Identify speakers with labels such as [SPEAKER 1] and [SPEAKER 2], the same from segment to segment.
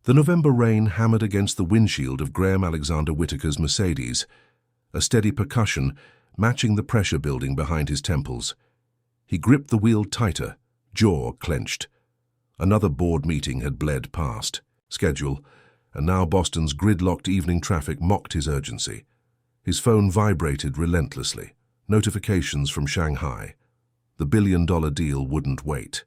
[SPEAKER 1] The November rain hammered against the windshield of Graham Alexander Whitaker's Mercedes, a steady percussion matching the pressure building behind his temples. He gripped the wheel tighter, jaw clenched. Another board meeting had bled past schedule, and now Boston's gridlocked evening traffic mocked his urgency. His phone vibrated relentlessly. Notifications from Shanghai. The billion-dollar deal wouldn't wait.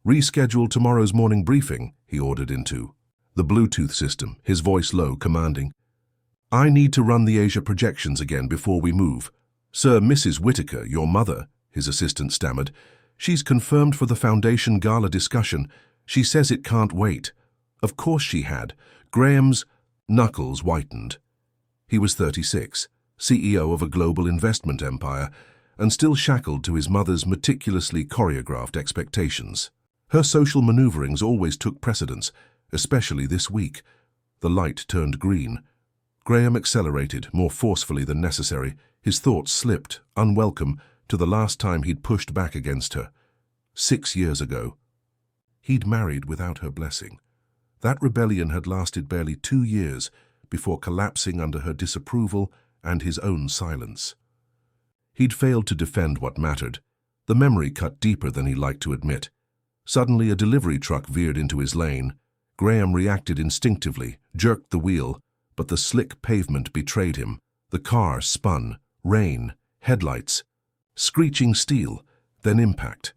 [SPEAKER 1] "Reschedule tomorrow's morning briefing," he ordered into the Bluetooth system, his voice low, commanding. "I need to run the Asia projections again before we move." "Sir, Mrs. Whitaker, your mother," his assistant stammered. "She's confirmed for the Foundation Gala discussion. She says it can't wait." Of course she had. Graham's knuckles whitened. He was 36, CEO of a global investment empire, and still shackled to his mother's meticulously choreographed expectations. Her social maneuverings always took precedence, especially this week. The light turned green. Graham accelerated, more forcefully than necessary. His thoughts slipped, unwelcome, to the last time he'd pushed back against her. 6 years ago. He'd married without her blessing. That rebellion had lasted barely 2 years before collapsing under her disapproval and his own silence. He'd failed to defend what mattered. The memory cut deeper than he liked to admit. Suddenly, a delivery truck veered into his lane. Graham reacted instinctively, jerked the wheel, but the slick pavement betrayed him. The car spun, rain, headlights, screeching steel, then impact.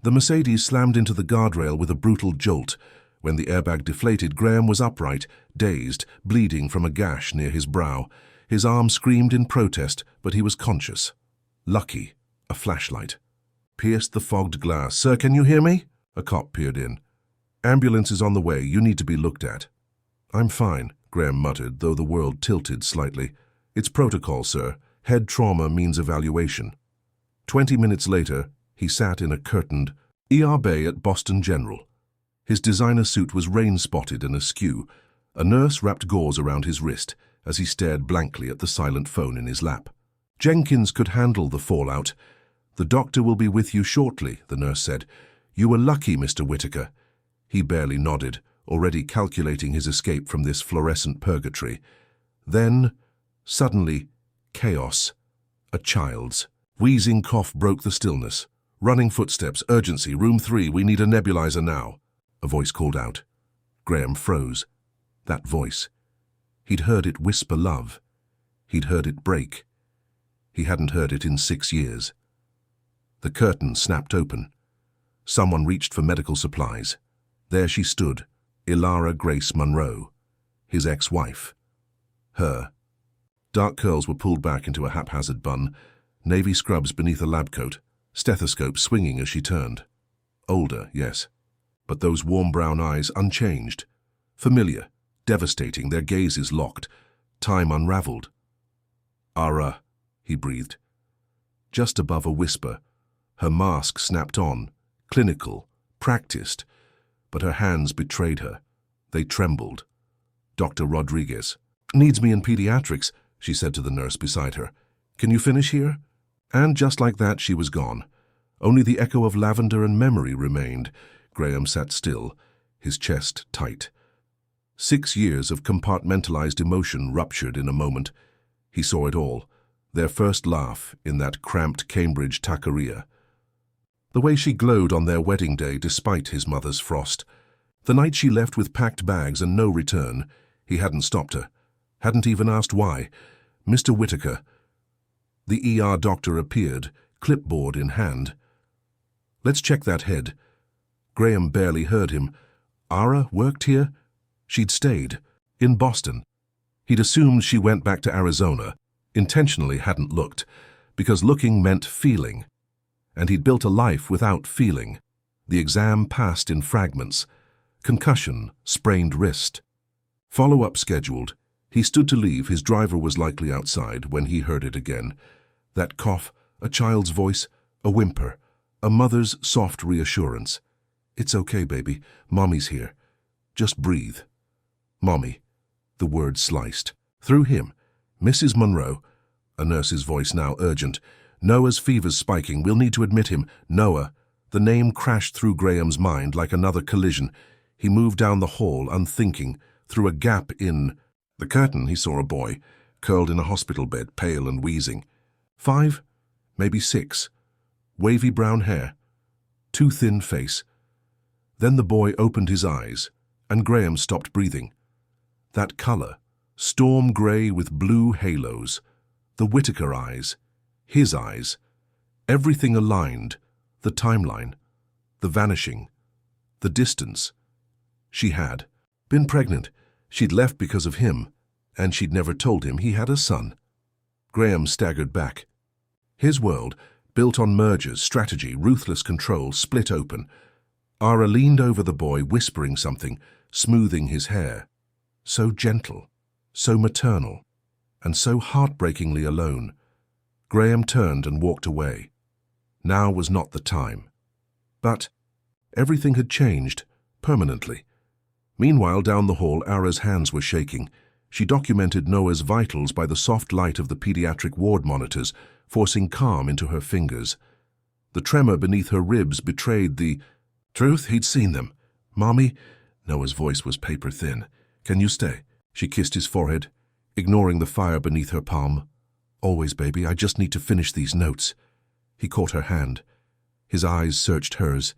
[SPEAKER 1] The Mercedes slammed into the guardrail with a brutal jolt. When the airbag deflated, Graham was upright, dazed, bleeding from a gash near his brow. His arm screamed in protest, but he was conscious. Lucky, a flashlight pierced the fogged glass. "Sir, can you hear me?" A cop peered in. "Ambulance is on the way. You need to be looked at." "I'm fine," Graham muttered, though the world tilted slightly. "It's protocol, sir. Head trauma means evaluation." 20 minutes later, he sat in a curtained ER bay at Boston General. His designer suit was rain-spotted and askew. A nurse wrapped gauze around his wrist as he stared blankly at the silent phone in his lap. "Jenkins could handle the fallout. The doctor will be with you shortly," the nurse said. "You were lucky, Mr. Whitaker." He barely nodded, already calculating his escape from this fluorescent purgatory. Then, suddenly, chaos. A child's wheezing cough broke the stillness. Running footsteps, urgency, room 3, we need a nebulizer now. A voice called out. Graham froze. That voice. He'd heard it whisper love. He'd heard it break. He hadn't heard it in 6 years. The curtain snapped open. Someone reached for medical supplies. There she stood, Ilara Grace Monroe, his ex-wife. Her. Dark curls were pulled back into a haphazard bun, navy scrubs beneath a lab coat, stethoscope swinging as she turned. Older, yes, but those warm brown eyes unchanged. Familiar, devastating, their gazes locked. Time unraveled. "Ara," he breathed. Just above a whisper, her mask snapped on, clinical, practiced, but her hands betrayed her. They trembled. "Dr. Rodriguez needs me in pediatrics," she said to the nurse beside her. "Can you finish here?" And just like that, she was gone. Only the echo of lavender and memory remained. Graham sat still, his chest tight. 6 years of compartmentalized emotion ruptured in a moment. He saw it all. Their first laugh in that cramped Cambridge taqueria. The way she glowed on their wedding day despite his mother's frost. The night she left with packed bags and no return. He hadn't stopped her. Hadn't even asked why. "Mr. Whitaker." The ER doctor appeared, clipboard in hand. "Let's check that head." Graham barely heard him. Ara worked here? She'd stayed. In Boston. He'd assumed she went back to Arizona. Intentionally hadn't looked, because looking meant feeling. And he'd built a life without feeling. The exam passed in fragments. Concussion, sprained wrist. Follow-up scheduled. He stood to leave. His driver was likely outside when he heard it again. That cough, a child's voice, a whimper, a mother's soft reassurance. "It's okay, baby. Mommy's here. Just breathe." Mommy. The word sliced. Through him. "Mrs. Monroe." A nurse's voice now urgent. "Noah's fever's spiking. We'll need to admit him." Noah. The name crashed through Graham's mind like another collision. He moved down the hall, unthinking. Through a gap in the curtain, he saw a boy, curled in a hospital bed, pale and wheezing. 5, maybe 6. Wavy brown hair. Too thin face. Then the boy opened his eyes, and Graham stopped breathing. That color, storm gray with blue halos. The Whitaker eyes. His eyes. Everything aligned. The timeline. The vanishing. The distance. She had been pregnant. She'd left because of him, and she'd never told him he had a son. Graham staggered back. His world, built on mergers, strategy, ruthless control, split open. Ara leaned over the boy, whispering something, smoothing his hair. So gentle, so maternal, and so heartbreakingly alone. Graham turned and walked away. Now was not the time. But everything had changed, permanently. Meanwhile, down the hall, Ara's hands were shaking. She documented Noah's vitals by the soft light of the pediatric ward monitors, forcing calm into her fingers. The tremor beneath her ribs betrayed the truth. He'd seen them. "Mommy," Noah's voice was paper thin. "Can you stay?" She kissed his forehead, ignoring the fire beneath her palm. "Always, baby, I just need to finish these notes." He caught her hand. His eyes searched hers.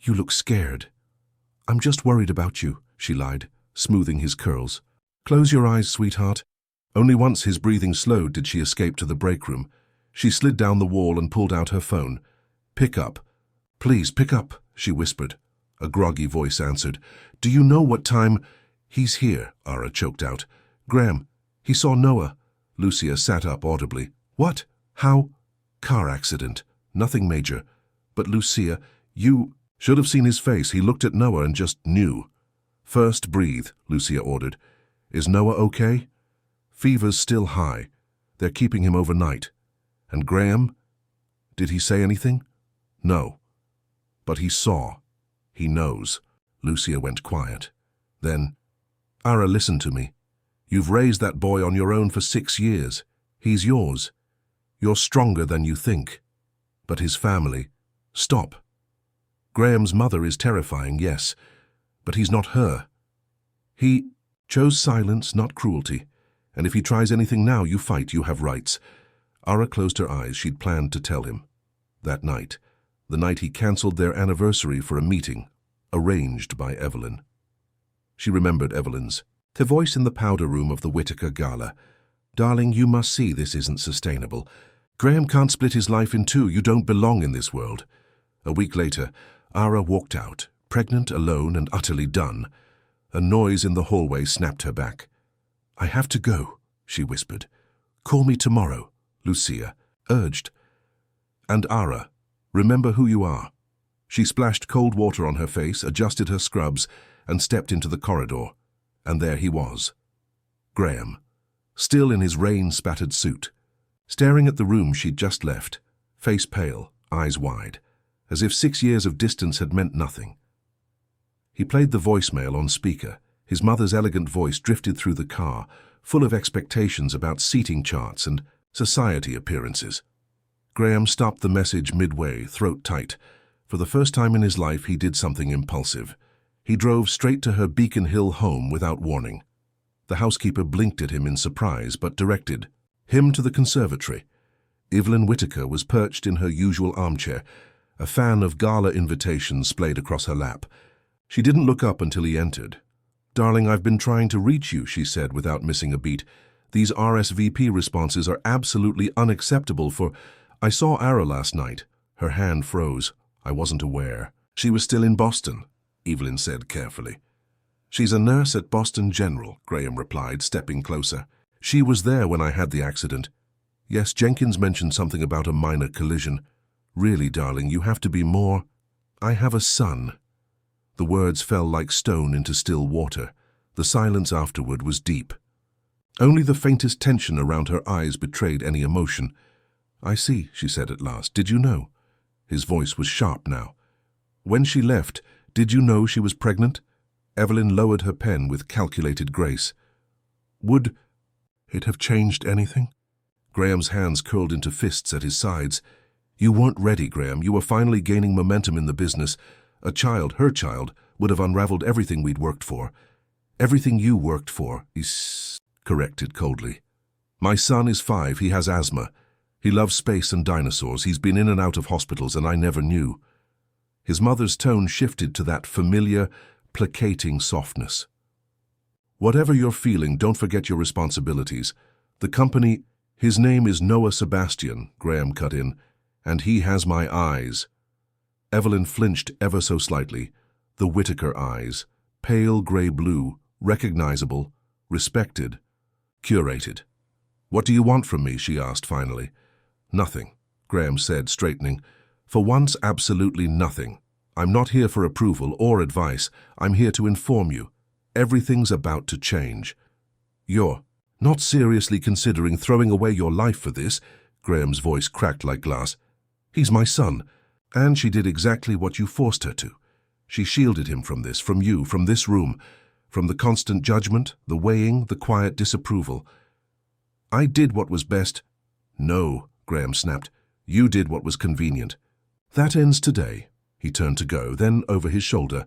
[SPEAKER 1] "You look scared." "I'm just worried about you," she lied, smoothing his curls. "Close your eyes, sweetheart." Only once, his breathing slowed, did she escape to the break room. She slid down the wall and pulled out her phone. "Pick up. Please, pick up," she whispered. A groggy voice answered. "Do you know what time—" "He's here," Ara choked out. "Graham, he saw Noah." Lucia sat up audibly. "What? How?" "Car accident. Nothing major. But Lucia, you—" Should have seen his face. He looked at Noah and just knew. "First breathe," Lucia ordered. "Is Noah okay?" "Fever's still high. They're keeping him overnight." "And Graham? Did he say anything?" "No. But he saw. He knows." Lucia went quiet. Then, "Ara, listen to me. You've raised that boy on your own for 6 years. He's yours. You're stronger than you think. But his family— Stop. Graham's mother is terrifying, yes, but he's not her. He chose silence, not cruelty. And if he tries anything now, you fight, you have rights." Ara closed her eyes. She'd planned to tell him. That night, the night he cancelled their anniversary for a meeting, arranged by Evelyn. She remembered Evelyn's, her voice in the powder room of the Whitaker Gala. "Darling, you must see this isn't sustainable. Graham can't split his life in two. You don't belong in this world." A week later, Ara walked out, pregnant, alone, and utterly done. A noise in the hallway snapped her back. "I have to go," she whispered. "Call me tomorrow," Lucia urged. "And Ara, remember who you are." She splashed cold water on her face, adjusted her scrubs, and stepped into the corridor. And there he was. Graham, still in his rain-spattered suit, staring at the room she'd just left, face pale, eyes wide, as if 6 years of distance had meant nothing. He played the voicemail on speaker. His mother's elegant voice drifted through the car, full of expectations about seating charts and society appearances. Graham stopped the message midway, throat tight. For the first time in his life, he did something impulsive. He drove straight to her Beacon Hill home without warning. The housekeeper blinked at him in surprise, but directed him to the conservatory. Evelyn Whitaker was perched in her usual armchair, a fan of gala invitations splayed across her lap. She didn't look up until he entered. "Darling, I've been trying to reach you," she said without missing a beat. "These RSVP responses are absolutely unacceptable for—" "I saw Ara last night." Her hand froze. "I wasn't aware." "She was still in Boston," Evelyn said carefully. "She's a nurse at Boston General," Graham replied, stepping closer. "She was there when I had the accident." "Yes, Jenkins mentioned something about a minor collision." "Really, darling, you have to be more—" "I have a son." The words fell like stone into still water. The silence afterward was deep. Only the faintest tension around her eyes betrayed any emotion. "I see," she said at last. "Did you know?" His voice was sharp now. "When she left, did you know she was pregnant?" Evelyn lowered her pen with calculated grace. "Would it have changed anything?" Graham's hands curled into fists at his sides. "You weren't ready, Graham. You were finally gaining momentum in the business. A child, her child, would have unraveled everything we'd worked for. Everything you worked for, he corrected coldly. My son is 5, he has asthma. He loves space and dinosaurs. He's been in and out of hospitals and I never knew. His mother's tone shifted to that familiar, placating softness. Whatever you're feeling, don't forget your responsibilities. The company, his name is Noah Sebastian, Graham cut in, and he has my eyes. Evelyn flinched ever so slightly. The Whitaker eyes, pale grey-blue, recognizable, respected, curated. What do you want from me? She asked finally. Nothing, Graham said, straightening. For once, absolutely nothing. I'm not here for approval or advice. I'm here to inform you. Everything's about to change. You're not seriously considering throwing away your life for this? Graham's voice cracked like glass. He's my son, and she did exactly what you forced her to. She shielded him from this, from you, from this room, from the constant judgment, the weighing, the quiet disapproval. I did what was best. No, Graham snapped. You did what was convenient. That ends today. He turned to go, then over his shoulder.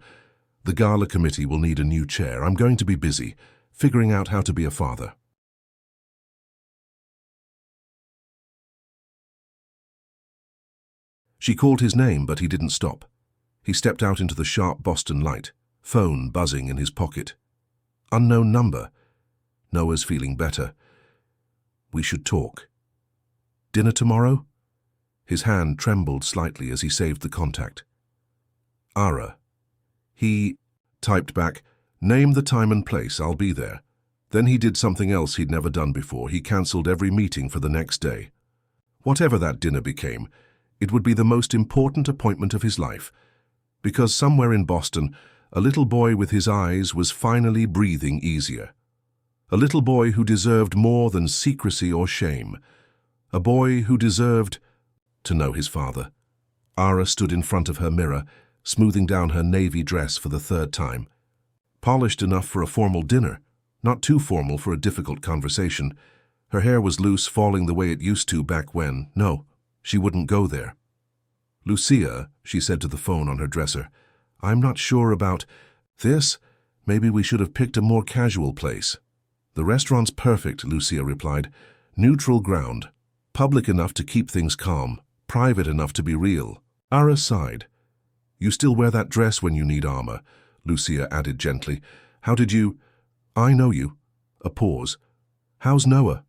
[SPEAKER 1] The gala committee will need a new chair. I'm going to be busy, figuring out how to be a father. She called his name, but he didn't stop. He stepped out into the sharp Boston light, phone buzzing in his pocket. Unknown number. Noah's feeling better. We should talk. Dinner tomorrow? His hand trembled slightly as he saved the contact. Ara. He typed back, name the time and place, I'll be there. Then he did something else he'd never done before. He cancelled every meeting for the next day. Whatever that dinner became, it would be the most important appointment of his life, because somewhere in Boston, a little boy with his eyes was finally breathing easier. A little boy who deserved more than secrecy or shame. A boy who deserved to know his father. Ara stood in front of her mirror, smoothing down her navy dress for the 3rd time. Polished enough for a formal dinner, not too formal for a difficult conversation. Her hair was loose, falling the way it used to back when. No, she wouldn't go there. Lucia, she said to the phone on her dresser, I'm not sure about this. Maybe we should have picked a more casual place. The restaurant's perfect, Lucia replied. Neutral ground. Public enough to keep things calm. Private enough to be real. Ara sighed. You still wear that dress when you need armor, Lucia added gently. How did you? I know you. A pause. How's Noah?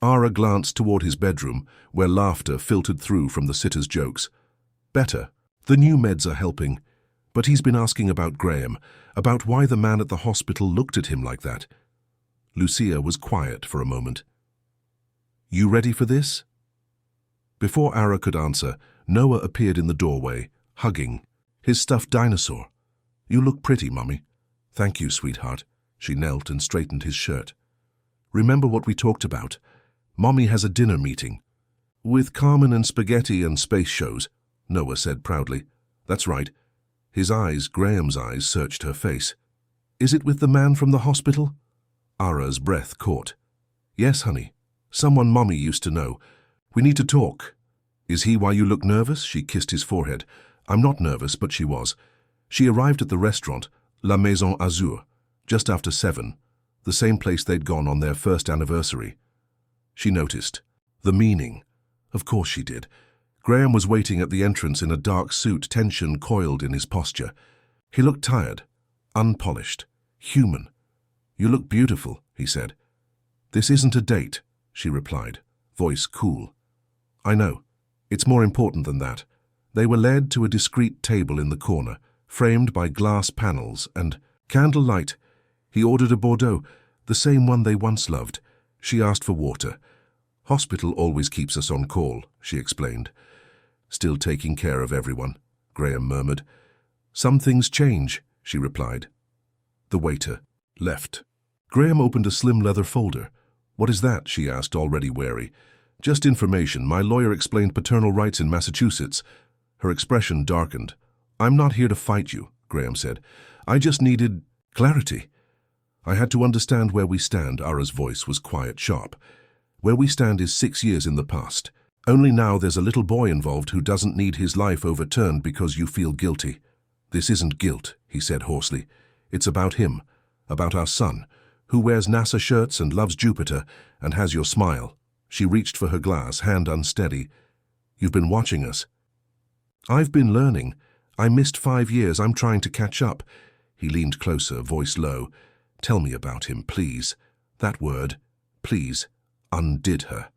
[SPEAKER 1] Ara glanced toward his bedroom, where laughter filtered through from the sitter's jokes. Better. The new meds are helping. But he's been asking about Graham, about why the man at the hospital looked at him like that. Lucia was quiet for a moment. You ready for this? Before Ara could answer, Noah appeared in the doorway, hugging his stuffed dinosaur. You look pretty, Mummy. Thank you, sweetheart. She knelt and straightened his shirt. Remember what we talked about? Mommy has a dinner meeting. With Carmen and spaghetti and space shows, Noah said proudly. That's right. His eyes, Graham's eyes, searched her face. Is it with the man from the hospital? Ara's breath caught. Yes, honey. Someone Mommy used to know. We need to talk. Is he why you look nervous? She kissed his forehead. I'm not nervous, but she was. She arrived at the restaurant, La Maison Azur, just after 7, the same place they'd gone on their first anniversary. She noticed. The meaning. Of course she did. Graham was waiting at the entrance in a dark suit, tension coiled in his posture. He looked tired, unpolished, human. You look beautiful, he said. This isn't a date, she replied, voice cool. I know. It's more important than that. They were led to a discreet table in the corner, framed by glass panels and candlelight. He ordered a Bordeaux, the same one they once loved. She asked for water. Hospital always keeps us on call, she explained. Still taking care of everyone, Graham murmured. Some things change, she replied. The waiter left. Graham opened a slim leather folder. What is that? She asked, already wary. Just information. My lawyer explained paternal rights in Massachusetts. Her expression darkened. I'm not here to fight you, Graham said. I just needed clarity. I had to understand where we stand. Ara's voice was quiet, sharp. Where we stand is 6 years in the past. Only now there's a little boy involved who doesn't need his life overturned because you feel guilty. This isn't guilt, he said hoarsely. It's about him, about our son, who wears NASA shirts and loves Jupiter and has your smile. She reached for her glass, hand unsteady. You've been watching us. I've been learning. I missed 5 years. I'm trying to catch up. He leaned closer, voice low. Tell me about him, please. That word, please, undid her.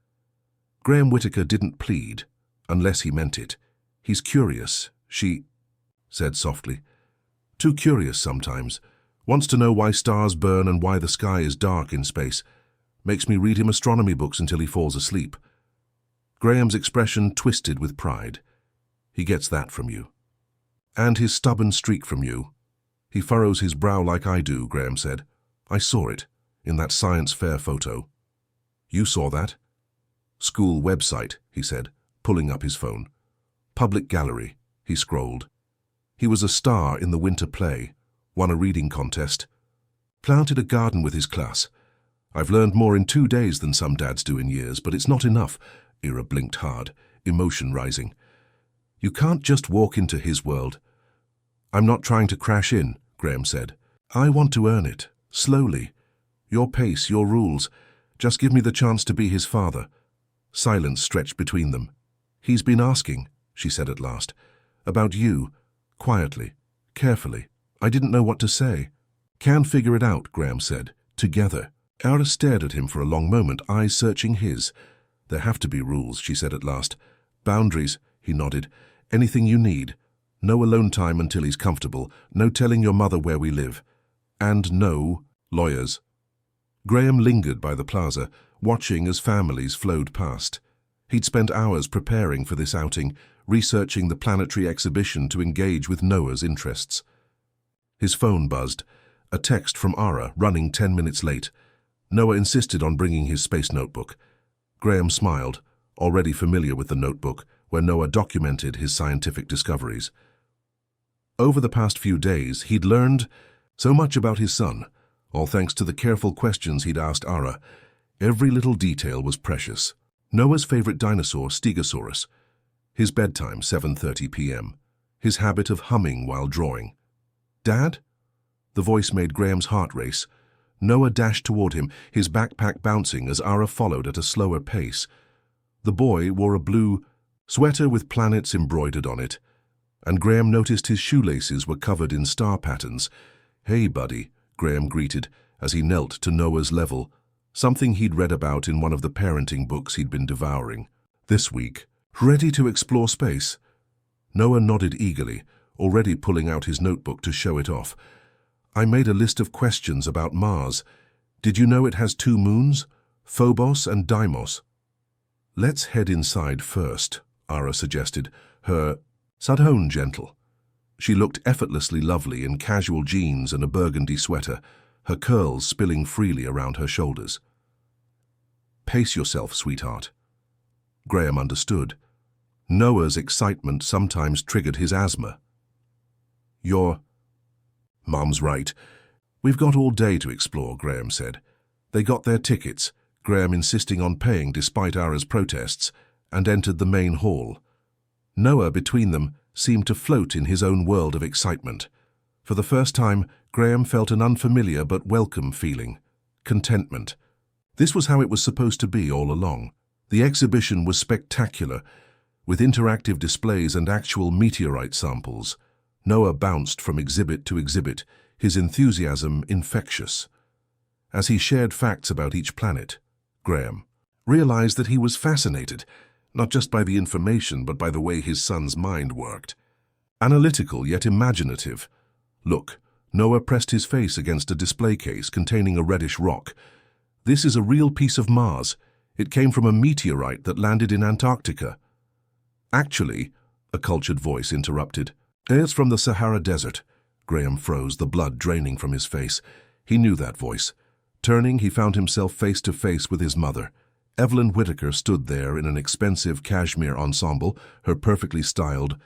[SPEAKER 1] Graham Whittaker didn't plead, unless he meant it. He's curious, she said softly. Too curious sometimes. Wants to know why stars burn and why the sky is dark in space. Makes me read him astronomy books until he falls asleep. Graham's expression twisted with pride. He gets that from you. And his stubborn streak from you. He furrows his brow like I do, Graham said. I saw it, in that science fair photo. You saw that? School website, he said, pulling up his phone. Public gallery, he scrolled. He was a star in the winter play, won a reading contest, planted a garden with his class. I've learned more in 2 days than some dads do in years, but it's not enough. Ira blinked hard, emotion rising. You can't just walk into his world. I'm not trying to crash in, Graham said. I want to earn it, slowly. Your pace, your rules. Just give me the chance to be his father. Silence stretched between them. He's been asking, she said at last, about you, quietly, carefully. I didn't know what to say. Can figure it out, Graham said, together. Ira stared at him for a long moment, eyes searching his. There have to be rules, she said at last. Boundaries, he nodded. Anything you need. No alone time until he's comfortable. No telling your mother where we live. And no lawyers. Graham lingered by the plaza, watching as families flowed past. He'd spent hours preparing for this outing, researching the planetary exhibition to engage with Noah's interests. His phone buzzed, a text from Ara running 10 minutes late. Noah insisted on bringing his space notebook. Graham smiled, already familiar with the notebook, where Noah documented his scientific discoveries. Over the past few days, he'd learned so much about his son, all thanks to the careful questions he'd asked Ara. Every little detail was precious. Noah's favorite dinosaur, Stegosaurus. His bedtime, 7:30 p.m. His habit of humming while drawing. Dad? The voice made Graham's heart race. Noah dashed toward him, his backpack bouncing as Ara followed at a slower pace. The boy wore a blue sweater with planets embroidered on it, and Graham noticed his shoelaces were covered in star patterns. Hey, buddy, Graham greeted as he knelt to Noah's level, something he'd read about in one of the parenting books he'd been devouring. This week, ready to explore space? Noah nodded eagerly, already pulling out his notebook to show it off. I made a list of questions about Mars. Did you know it has 2 moons? Phobos and Deimos. Let's head inside first, Ara suggested, her sadhon gentle. She looked effortlessly lovely in casual jeans and a burgundy sweater, her curls spilling freely around her shoulders. Pace yourself, sweetheart. Graham understood. Noah's excitement sometimes triggered his asthma. Mom's right. We've got all day to explore, Graham said. They got their tickets, Graham insisting on paying despite Ara's protests, and entered the main hall. Noah, between them, seemed to float in his own world of excitement. For the first time, Graham felt an unfamiliar but welcome feeling. Contentment. This was how it was supposed to be all along. The exhibition was spectacular, with interactive displays and actual meteorite samples. Noah bounced from exhibit to exhibit, his enthusiasm infectious. As he shared facts about each planet, Graham realized that he was fascinated, not just by the information but by the way his son's mind worked. Analytical yet imaginative. Look, Noah pressed his face against a display case containing a reddish rock. This is a real piece of Mars. It came from a meteorite that landed in Antarctica. Actually, a cultured voice interrupted. It's from the Sahara Desert. Graham froze, the blood draining from his face. He knew that voice. Turning, he found himself face to face with his mother. Evelyn Whittaker stood there in an expensive cashmere ensemble, her perfectly styled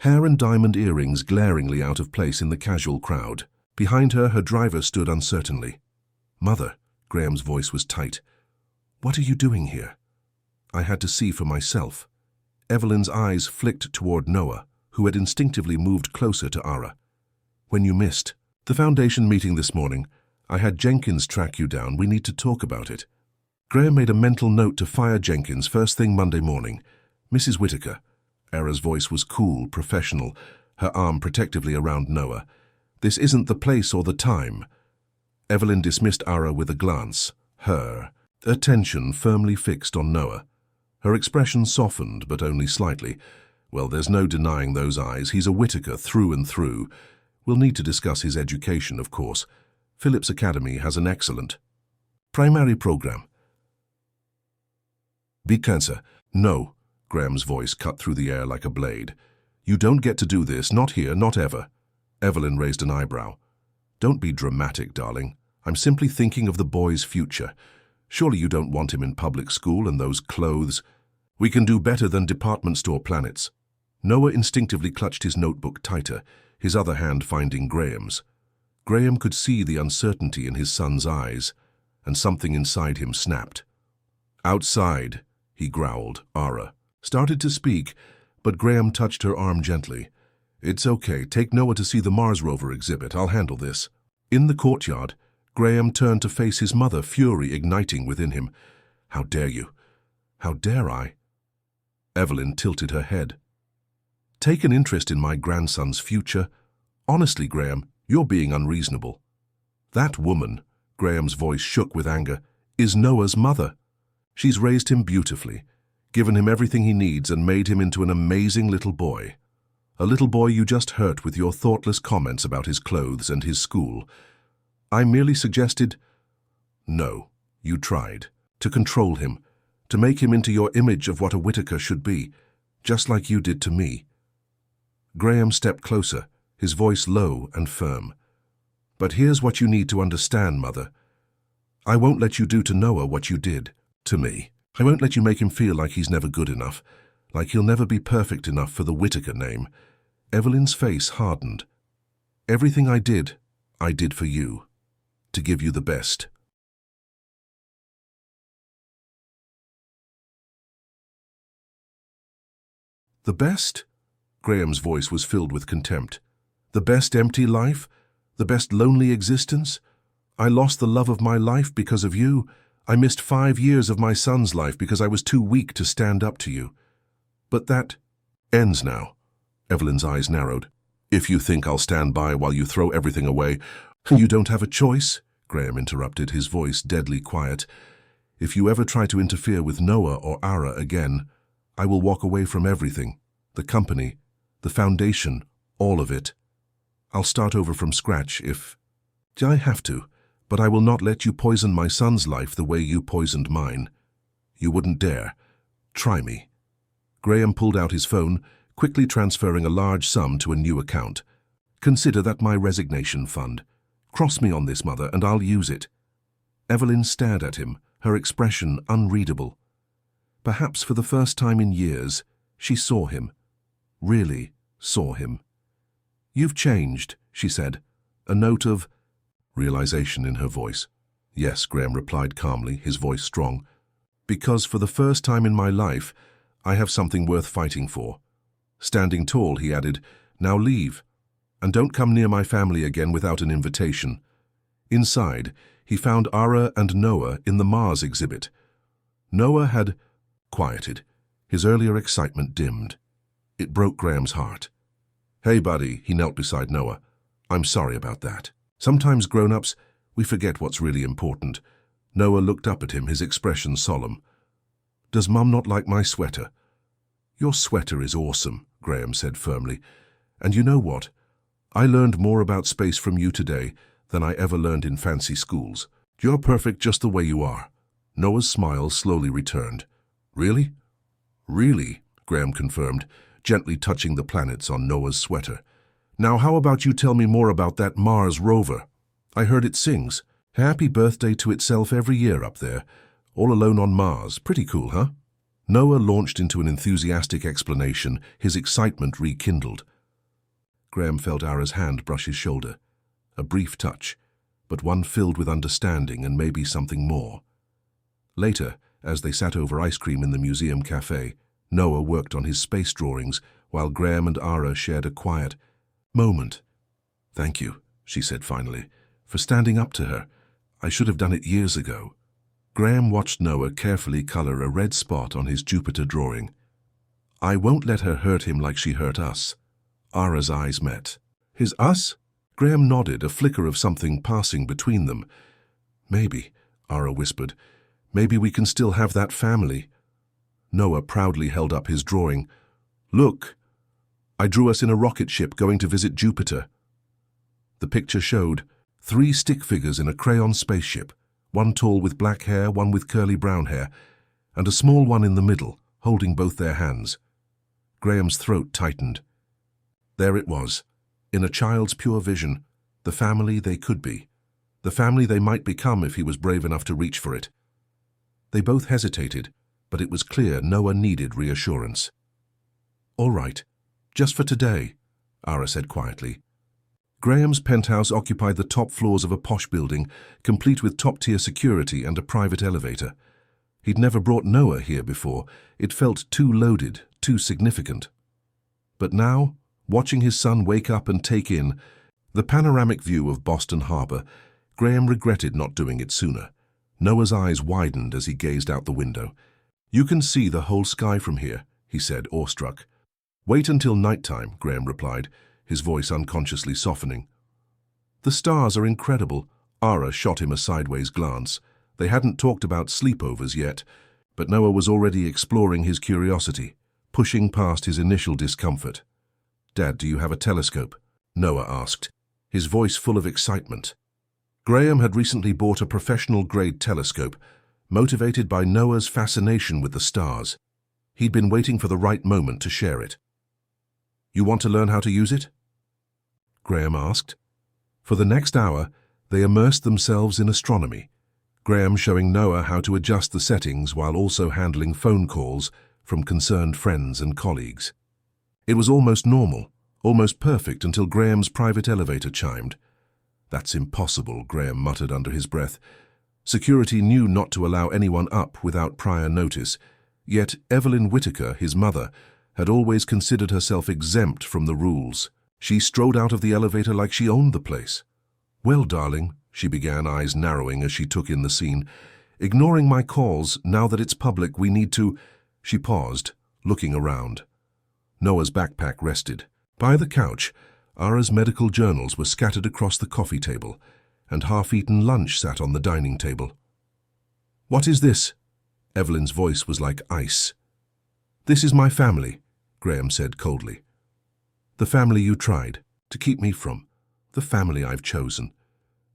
[SPEAKER 1] hair and diamond earrings glaringly out of place in the casual crowd. Behind her, her driver stood uncertainly. Mother, Graham's voice was tight. What are you doing here? I had to see for myself. Evelyn's eyes flicked toward Noah, who had instinctively moved closer to Ara. When you missed the Foundation meeting this morning, I had Jenkins track you down. We need to talk about it. Graham made a mental note to fire Jenkins first thing Monday morning. Mrs. Whittaker. Ara's voice was cool, professional, her arm protectively around Noah. This isn't the place or the time. Evelyn dismissed Ara with a glance, her attention firmly fixed on Noah. Her expression softened, but only slightly. Well, there's no denying those eyes. He's a Whittaker through and through. We'll need to discuss his education, of course. Phillips Academy has an excellent primary program. Big cancer. No. Graham's voice cut through the air like a blade. You don't get to do this, not here, not ever. Evelyn raised an eyebrow. Don't be dramatic, darling. I'm simply thinking of the boy's future. Surely you don't want him in public school and those clothes. We can do better than department store planets. Noah instinctively clutched his notebook tighter, his other hand finding Graham's. Graham could see the uncertainty in his son's eyes, and something inside him snapped. Outside, he growled. Ara started to speak, but Graham touched her arm gently. It's okay. Take Noah to see the Mars rover exhibit. I'll handle this. In the courtyard, Graham turned to face his mother, fury igniting within him. How dare you? How dare I? Evelyn tilted her head. Take an interest in my grandson's future? Honestly, Graham, you're being unreasonable. That woman, Graham's voice shook with anger, is Noah's mother. She's raised him beautifully, given him everything he needs and made him into an amazing little boy. A little boy you just hurt with your thoughtless comments about his clothes and his school. I merely suggested— No, you tried. To control him, to make him into your image of what a Whittaker should be, just like you did to me. Graham stepped closer, his voice low and firm. But here's what you need to understand, Mother. I won't let you do to Noah what you did to me. I won't let you make him feel like he's never good enough, like he'll never be perfect enough for the Whittaker name. Evelyn's face hardened. Everything I did for you, to give you the best. The best? Graham's voice was filled with contempt. The best empty life? The best lonely existence? I lost the love of my life because of you. I missed 5 years of my son's life because I was too weak to stand up to you. But that ends now. Evelyn's eyes narrowed. If you think I'll stand by while you throw everything away— You don't have a choice, Graham interrupted, his voice deadly quiet. If you ever try to interfere with Noah or Ara again, I will walk away from everything. The company, the foundation, all of it. I'll start over from scratch if I have to, but I will not let you poison my son's life the way you poisoned mine. You wouldn't dare. Try me. Graham pulled out his phone, quickly transferring a large sum to a new account. Consider that my resignation fund. Cross me on this, Mother, and I'll use it. Evelyn stared at him, her expression unreadable. Perhaps for the first time in years, she saw him. Really saw him. You've changed, she said, a note of realization in her voice. Yes, Graham replied calmly, his voice strong. Because for the first time in my life, I have something worth fighting for. Standing tall, he added, now leave, and don't come near my family again without an invitation. Inside, he found Ara and Noah in the Mars exhibit. Noah had quieted, his earlier excitement dimmed. It broke Graham's heart. Hey, buddy, he knelt beside Noah. I'm sorry about that. Sometimes grown-ups, we forget what's really important. Noah looked up at him, his expression solemn. Does Mum not like my sweater? Your sweater is awesome, Graham said firmly. And you know what? I learned more about space from you today than I ever learned in fancy schools. You're perfect just the way you are. Noah's smile slowly returned. Really? Really, Graham confirmed, gently touching the planets on Noah's sweater. Now how about you tell me more about that Mars rover? I heard it sings. Happy birthday to itself every year up there, all alone on Mars. Pretty cool, huh? Noah launched into an enthusiastic explanation, his excitement rekindled. Graham felt Ara's hand brush his shoulder. A brief touch, but one filled with understanding and maybe something more. Later, as they sat over ice cream in the museum cafe, Noah worked on his space drawings while Graham and Ara shared a quiet moment. "Thank you," she said finally, "for standing up to her. I should have done it years ago." Graham watched Noah carefully color a red spot on his Jupiter drawing. "I won't let her hurt him like she hurt us." Ara's eyes met. "His us?" Graham nodded, a flicker of something passing between them. "Maybe," Ara whispered. "Maybe we can still have that family." Noah proudly held up his drawing. "Look, I drew us in a rocket ship going to visit Jupiter." The picture showed 3 stick figures in a crayon spaceship, one tall with black hair, one with curly brown hair, and a small one in the middle, holding both their hands. Graham's throat tightened. There it was, in a child's pure vision, the family they could be, the family they might become if he was brave enough to reach for it. They both hesitated, but it was clear Noah needed reassurance. "All right, just for today," Ara said quietly. Graham's penthouse occupied the top floors of a posh building, complete with top-tier security and a private elevator. He'd never brought Noah here before. It felt too loaded, too significant. But now, watching his son wake up and take in the panoramic view of Boston Harbor, Graham regretted not doing it sooner. Noah's eyes widened as he gazed out the window. "You can see the whole sky from here," he said, awestruck. "Wait until nighttime," Graham replied, his voice unconsciously softening. "The stars are incredible." Ara shot him a sideways glance. They hadn't talked about sleepovers yet, but Noah was already exploring his curiosity, pushing past his initial discomfort. "Dad, do you have a telescope?" Noah asked, his voice full of excitement. Graham had recently bought a professional-grade telescope, motivated by Noah's fascination with the stars. He'd been waiting for the right moment to share it. "You want to learn how to use it?" Graham asked. For the next hour, they immersed themselves in astronomy, Graham showing Noah how to adjust the settings while also handling phone calls from concerned friends and colleagues. It was almost normal, almost perfect until Graham's private elevator chimed. "That's impossible," Graham muttered under his breath. Security knew not to allow anyone up without prior notice, yet Evelyn Whitaker, his mother, had always considered herself exempt from the rules. She strode out of the elevator like she owned the place. "Well, darling," she began, eyes narrowing as she took in the scene, "ignoring my calls, now that it's public, we need to—" She paused, looking around. Noah's backpack rested. By the couch, Ara's medical journals were scattered across the coffee table, and half-eaten lunch sat on the dining table. "What is this?" Evelyn's voice was like ice. "This is my family," Graham said coldly. "The family you tried to keep me from. The family I've chosen."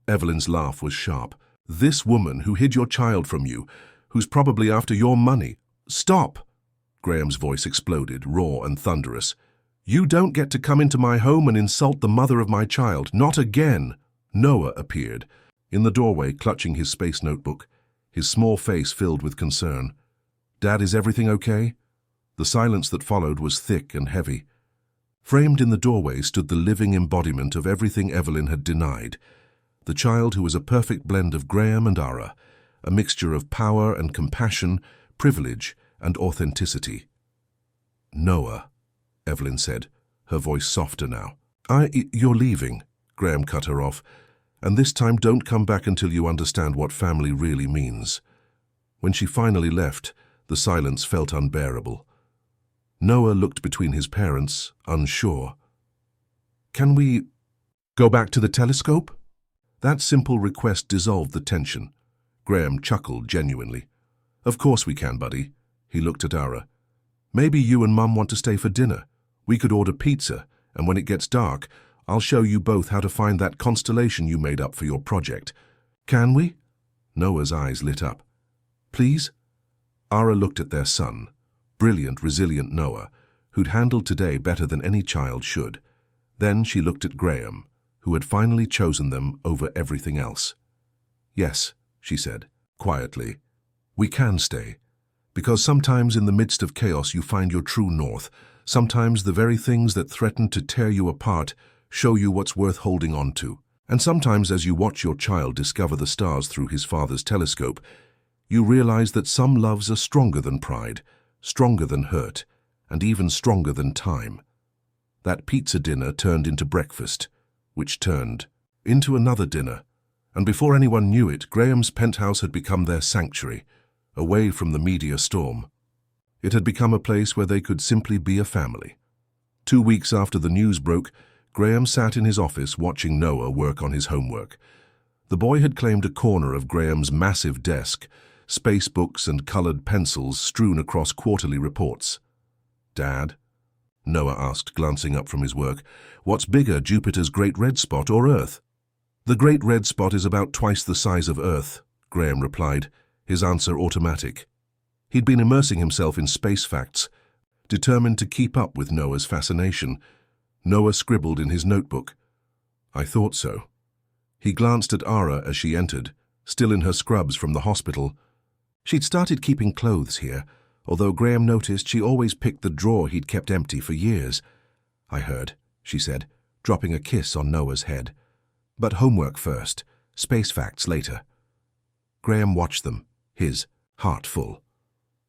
[SPEAKER 1] Evelyn's laugh was sharp. "This woman who hid your child from you, who's probably after your money—" "Stop!" Graham's voice exploded, raw and thunderous. "You don't get to come into my home and insult the mother of my child. Not again!" Noah appeared, in the doorway clutching his space notebook, his small face filled with concern. "Dad, is everything okay?" The silence that followed was thick and heavy. Framed in the doorway stood the living embodiment of everything Evelyn had denied, the child who was a perfect blend of Graham and Ara, a mixture of power and compassion, privilege and authenticity. "Noah," Evelyn said, her voice softer now. "You're leaving," Graham cut her off, "and this time don't come back until you understand what family really means." When she finally left, the silence felt unbearable. Noah looked between his parents, unsure. "Can we go back to the telescope?" That simple request dissolved the tension. Graham chuckled genuinely. "Of course we can, buddy." He looked at Ara. "Maybe you and Mum want to stay for dinner. We could order pizza, and when it gets dark, I'll show you both how to find that constellation you made up for your project. Can we?" Noah's eyes lit up. "Please?" Ara looked at their son, brilliant, resilient Noah, who'd handled today better than any child should. Then she looked at Graham, who had finally chosen them over everything else. "Yes," she said, quietly, "we can stay. Because sometimes in the midst of chaos you find your true north. Sometimes the very things that threaten to tear you apart show you what's worth holding on to. And sometimes as you watch your child discover the stars through his father's telescope, you realize that some loves are stronger than pride, stronger than hurt, and even stronger than time." That pizza dinner turned into breakfast. which turned into another dinner. And before anyone knew it, Graham's penthouse had become their sanctuary, away from the media storm. It had become a place where they could simply be a family. 2 weeks after the news broke, Graham sat in his office watching Noah work on his homework. The boy had claimed a corner of Graham's massive desk, space books and colored pencils strewn across quarterly reports. "Dad?" Noah asked, glancing up from his work. "What's bigger, Jupiter's Great Red Spot or Earth?" "The Great Red Spot is about twice the size of Earth," Graham replied, his answer automatic. He'd been immersing himself in space facts, determined to keep up with Noah's fascination. Noah scribbled in his notebook. "I thought so." He glanced at Ara as she entered, still in her scrubs from the hospital. She'd started keeping clothes here, although Graham noticed she always picked the drawer he'd kept empty for years. "I heard," she said, dropping a kiss on Noah's head. "But homework first, space facts later." Graham watched them, his heart full.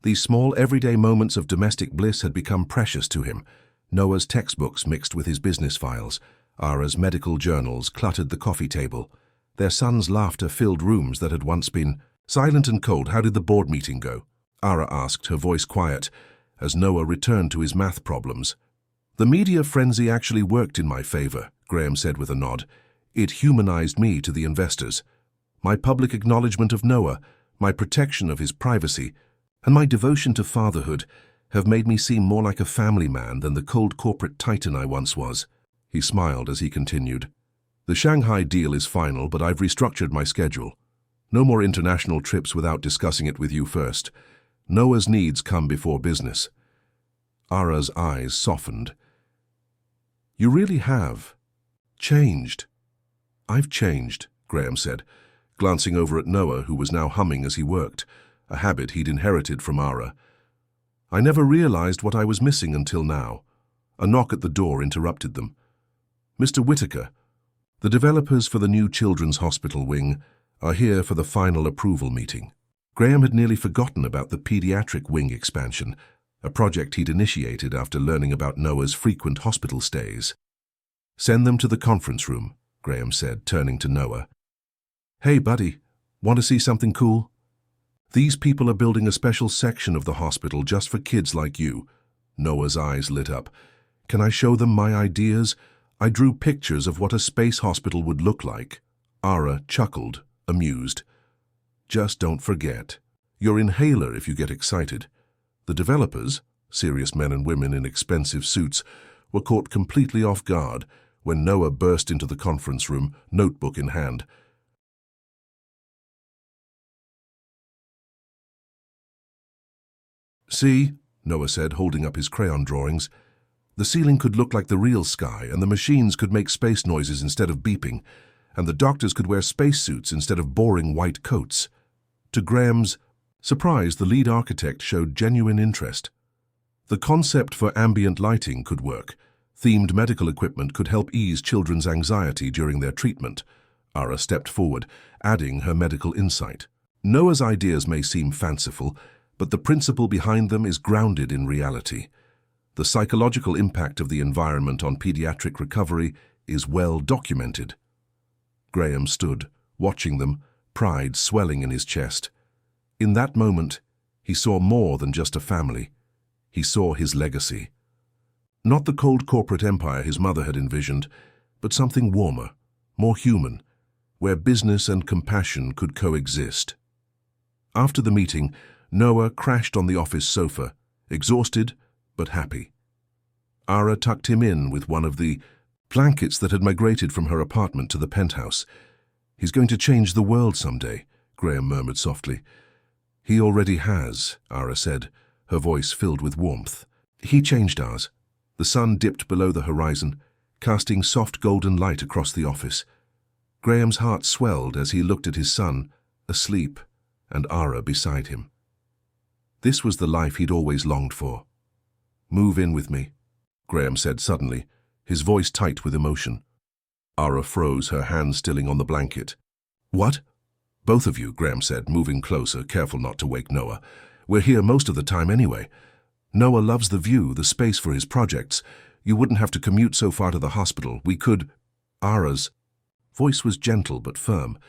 [SPEAKER 1] These small, everyday moments of domestic bliss had become precious to him. Noah's textbooks mixed with his business files. Ara's medical journals cluttered the coffee table. Their son's laughter filled rooms that had once been silent and cold. "How did the board meeting go?" Ara asked, her voice quiet, as Noah returned to his math problems. "The media frenzy actually worked in my favor," Graham said with a nod. "It humanized me to the investors. My public acknowledgement of Noah, my protection of his privacy, and my devotion to fatherhood have made me seem more like a family man than the cold corporate titan I once was." He smiled as he continued. "The Shanghai deal is final, but I've restructured my schedule. No more international trips without discussing it with you first. Noah's needs come before business." Ara's eyes softened. "You really have changed." "I've changed," Graham said, glancing over at Noah, who was now humming as he worked, a habit he'd inherited from Ara. "I never realized what I was missing until now." A knock at the door interrupted them. "Mr. Whitaker, the developers for the new Children's Hospital wing are here for the final approval meeting." Graham had nearly forgotten about the pediatric wing expansion, a project he'd initiated after learning about Noah's frequent hospital stays. "Send them to the conference room," Graham said, turning to Noah. "Hey, buddy, want to see something cool? These people are building a special section of the hospital just for kids like you." Noah's eyes lit up. "Can I show them my ideas? I drew pictures of what a space hospital would look like." Ara chuckled, amused. "Just don't forget your inhaler if you get excited." The developers, serious men and women in expensive suits, were caught completely off guard when Noah burst into the conference room, notebook in hand. "See," Noah said, holding up his crayon drawings. "The ceiling could look like the real sky, and the machines could make space noises instead of beeping, and the doctors could wear spacesuits instead of boring white coats." To Graham's surprise, the lead architect showed genuine interest. The concept for ambient lighting could work. Themed medical equipment could help ease children's anxiety during their treatment. Ara stepped forward, adding her medical insight. "Noah's ideas may seem fanciful, but the principle behind them is grounded in reality. The psychological impact of the environment on pediatric recovery is well documented." Graham stood, watching them, pride swelling in his chest. In that moment, he saw more than just a family. He saw his legacy. Not the cold corporate empire his mother had envisioned, but something warmer, more human, where business and compassion could coexist. After the meeting, Noah crashed on the office sofa, exhausted but happy. Ara tucked him in with one of the blankets that had migrated from her apartment to the penthouse. "He's going to change the world someday," Graham murmured softly. "He already has," Ara said, her voice filled with warmth. "He changed ours." The sun dipped below the horizon, casting soft golden light across the office. Graham's heart swelled as he looked at his son, asleep, and Ara beside him. This was the life he'd always longed for. "Move in with me," Graham said suddenly, his voice tight with emotion. Ara froze, her hand stilling on the blanket. "What?" "Both of you," Graham said, moving closer, careful not to wake Noah. "We're here most of the time anyway. Noah loves the view, the space for his projects. You wouldn't have to commute so far to the hospital. We could—" Ara's voice was gentle but firm.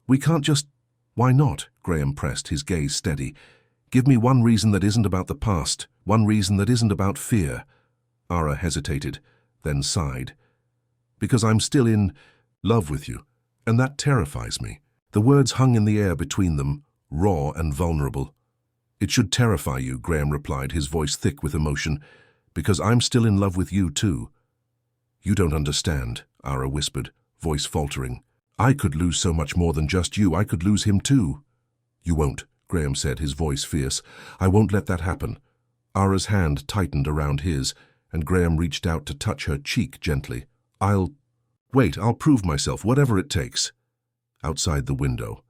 [SPEAKER 1] We can't just... Why not? Graham pressed, his gaze steady. Give me one reason that isn't about the past, one reason that isn't about fear. Ara hesitated, then sighed. Because I'm still in love with you, and that terrifies me. The words hung in the air between them, raw and vulnerable. It should terrify you, Graham replied, his voice thick with emotion, because I'm still in love with you too. You don't understand, Ara whispered, voice faltering. I could lose so much more than just you. I could lose him too. You won't, Graham said, his voice fierce. I won't let that happen. Ara's hand tightened around his, and Graham reached out to touch her cheek gently. I'll prove myself, whatever it takes. Outside the window,